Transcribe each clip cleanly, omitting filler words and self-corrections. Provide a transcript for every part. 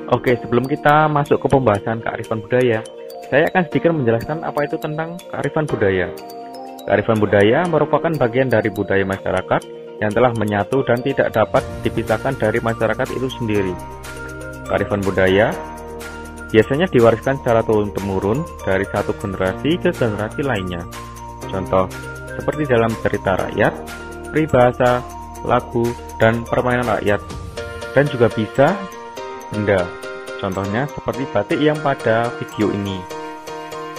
Oke, sebelum kita masuk ke pembahasan kearifan budaya, saya akan sedikit menjelaskan apa itu tentang kearifan budaya. Kearifan budaya merupakan bagian dari budaya masyarakat yang telah menyatu dan tidak dapat dipisahkan dari masyarakat itu sendiri. Kearifan budaya biasanya diwariskan secara turun-temurun dari satu generasi ke generasi lainnya. Contoh, seperti dalam cerita rakyat, peribahasa, lagu, dan permainan rakyat. Dan juga bisa benda. Contohnya seperti batik yang pada video ini.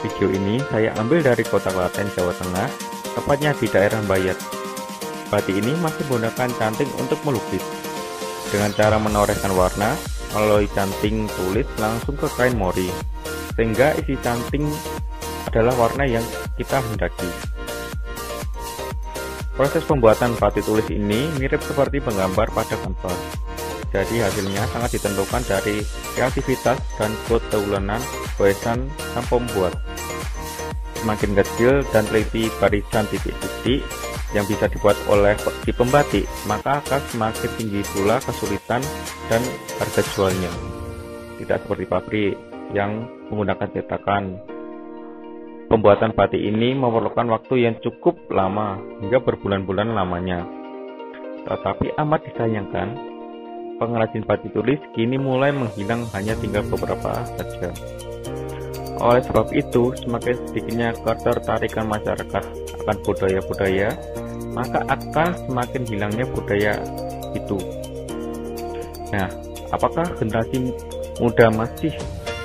Video ini saya ambil dari kota Klaten, Jawa Tengah, tepatnya di daerah Bayat. Batik ini masih menggunakan canting untuk melukis. Dengan cara menorehkan warna melalui canting tulis langsung ke kain mori, sehingga isi canting adalah warna yang kita hendaki. Proses pembuatan batik tulis ini mirip seperti menggambar pada kanvas. Jadi hasilnya sangat ditentukan dari kreativitas dan keteulenan goesan sang pembuat. Semakin kecil dan teliti barisan titik-titik yang bisa dibuat oleh si pembatik, maka akan semakin tinggi pula kesulitan dan harga jualnya. Tidak seperti pabrik yang menggunakan cetakan. Pembuatan batik ini memerlukan waktu yang cukup lama, hingga berbulan-bulan lamanya. Tetapi amat disayangkan, pengrajin batik tulis kini mulai menghilang, hanya tinggal beberapa saja. Oleh sebab itu, semakin sedikitnya ketertarikan masyarakat akan budaya-budaya, maka akan semakin hilangnya budaya itu. Nah, apakah generasi muda masih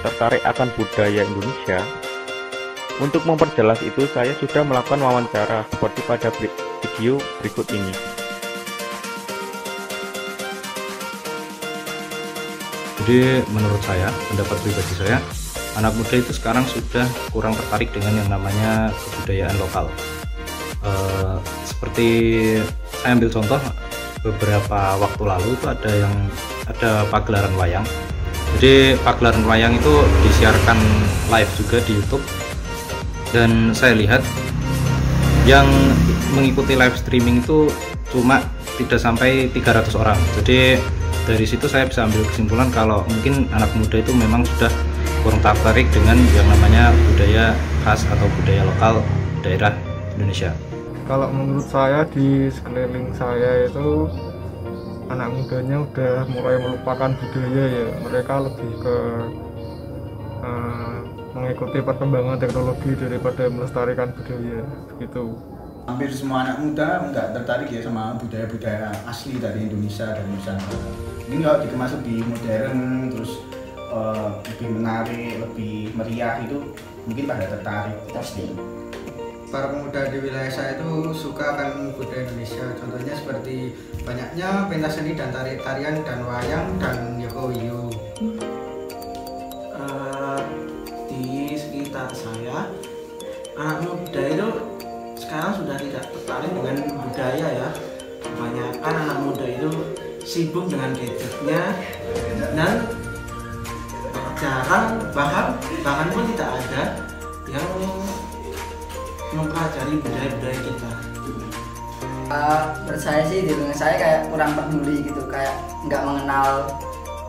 tertarik akan budaya Indonesia? Untuk memperjelas itu, saya sudah melakukan wawancara seperti pada video berikut ini. Jadi menurut saya, pendapat pribadi saya, anak muda itu sekarang sudah kurang tertarik dengan yang namanya kebudayaan lokal. Seperti saya ambil contoh, beberapa waktu lalu itu ada pagelaran wayang. Jadi pagelaran wayang itu disiarkan live juga di YouTube, dan saya lihat yang mengikuti live streaming itu cuma tidak sampai 300 orang. Jadi dari situ saya bisa ambil kesimpulan kalau mungkin anak muda itu memang sudah kurang tertarik dengan yang namanya budaya khas atau budaya lokal daerah Indonesia. Kalau menurut saya, di sekeliling saya itu anak mudanya udah mulai melupakan budaya ya. Mereka lebih ke mengikuti perkembangan teknologi daripada melestarikan budaya begitu. Hampir semua anak muda nggak tertarik ya sama budaya-budaya asli dari Indonesia dan Nusantara. Ini kalau dikemas lebih modern, terus lebih menarik, lebih meriah, itu mungkin pada tertarik pasti. Para pemuda di wilayah saya itu suka akan budaya Indonesia. Contohnya seperti banyaknya pentas seni dan tarian dan wayang dan yokowiyo. Di sekitar saya, anak muda itu sekarang sudah tidak tertarik dengan budaya ya. Kebanyakan anak muda itu sibuk dengan gadgetnya dan jarang, bahkan pun tidak ada yang mempelajari budaya-budaya kita. Menurut saya sih, di lingkungan saya kayak kurang peduli gitu, kayak nggak mengenal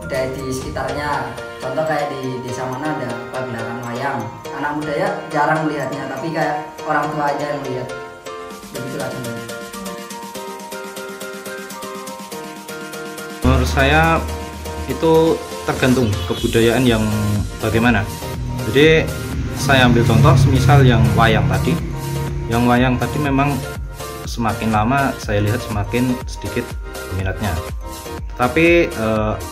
budaya di sekitarnya. Contoh kayak di desa mana ada pagelaran wayang, anak muda ya jarang melihatnya, tapi kayak orang tua aja yang melihat. Begitulah contohnya. Menurut saya itu tergantung kebudayaan yang bagaimana. Jadi saya ambil contoh semisal yang wayang tadi. Yang wayang tadi memang semakin lama saya lihat semakin sedikit peminatnya. Tapi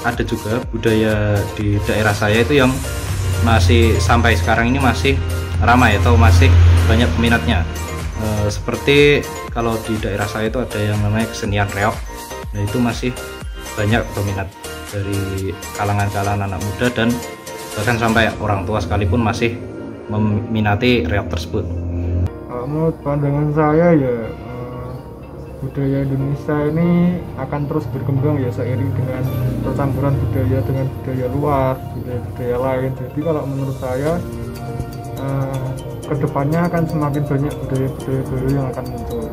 ada juga budaya di daerah saya itu yang masih sampai sekarang ini masih ramai atau masih banyak peminatnya. Seperti kalau di daerah saya itu ada yang namanya kesenian reog. Nah itu masih banyak peminat dari kalangan-kalangan anak muda, dan bahkan sampai orang tua sekalipun masih meminati reog tersebut. Menurut pandangan saya ya, budaya Indonesia ini akan terus berkembang ya seiring dengan percampuran budaya dengan budaya luar, budaya lain. Jadi kalau menurut saya kedepannya akan semakin banyak budaya-budaya baru yang akan muncul.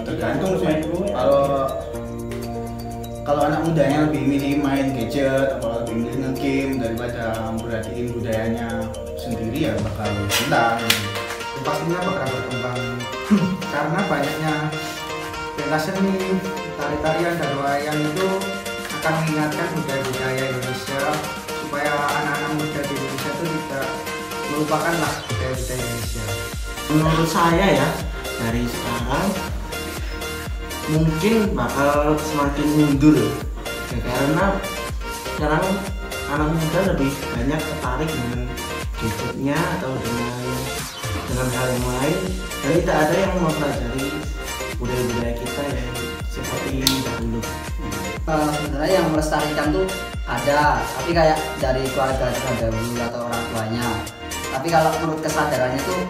Tergantung sih. Kalau kalau anak mudanya lebih milih main gadget atau lebih milih nge-game daripada memperhatiin budayanya sendiri, ya bakal hilang. Pastinya bakal berkembang karena banyaknya pentas seni, tari-tarian dan wayang itu akan mengingatkan budaya-budaya Indonesia supaya anak-anak muda di Indonesia itu tidak melupakan lah budaya-budaya Indonesia. Menurut saya ya, dari sekarang mungkin bakal semakin mundur ya, karena sekarang anak muda lebih banyak tertarik dengan gadgetnya atau dengan hal yang lain, dan tidak ada yang mempelajari budaya-budaya kita yang seperti dahulu. Sebenarnya yang melestarikan tuh ada, tapi kayak dari keluarga terdahulu atau orang tuanya. Tapi kalau menurut kesadarannya tuh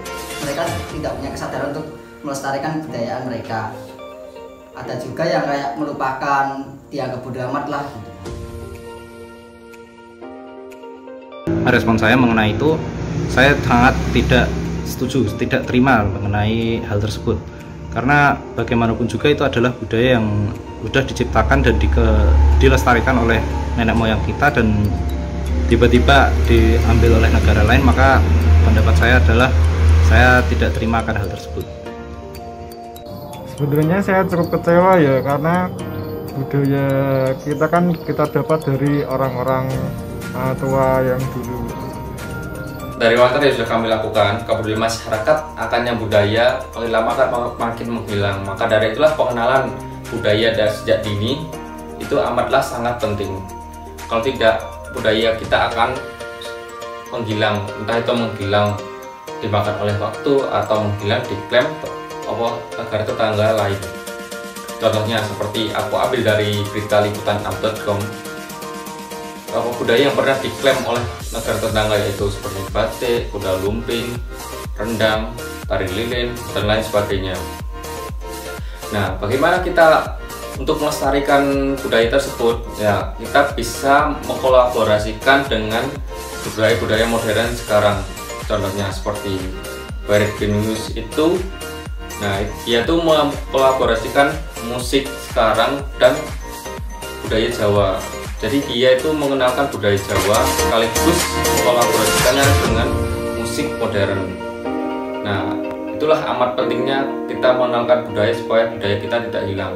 mereka tidak punya kesadaran untuk melestarikan kebudayaan mereka. Ada juga yang kayak melupakan, dianggap bodo amat lah. Respon saya mengenai itu, saya sangat tidak setuju, tidak terima mengenai hal tersebut. Karena bagaimanapun juga itu adalah budaya yang sudah diciptakan dan dilestarikan oleh nenek moyang kita, dan tiba-tiba diambil oleh negara lain, maka pendapat saya adalah saya tidak terima akan hal tersebut. Sebenarnya saya cukup kecewa ya, karena budaya kita kan kita dapat dari orang-orang tua yang dulu. Dari wawancara yang sudah kami lakukan, kepedulian masyarakat akan yang budaya oleh lama akan makin menghilang. Maka dari itulah pengenalan budaya dari sejak dini itu amatlah sangat penting. Kalau tidak, budaya kita akan menghilang, entah itu menghilang dimakan oleh waktu atau menghilang diklaim negara tetangga lain. Contohnya seperti aku ambil dari berita liputan.com, budaya yang pernah diklaim oleh negara tetangga yaitu seperti batik, kuda lumping, rendang, tari lilin, dan lain sebagainya. Nah, bagaimana kita untuk melestarikan budaya tersebut? Ya, kita bisa mengkolaborasikan dengan budaya-budaya modern sekarang. Contohnya seperti Barit Genius itu, nah dia tuh mengkolaborasikan musik sekarang dan budaya Jawa. Jadi dia itu mengenalkan budaya Jawa sekaligus mengkolaborasikannya dengan musik modern. Nah, itulah amat pentingnya kita mengenalkan budaya supaya budaya kita tidak hilang.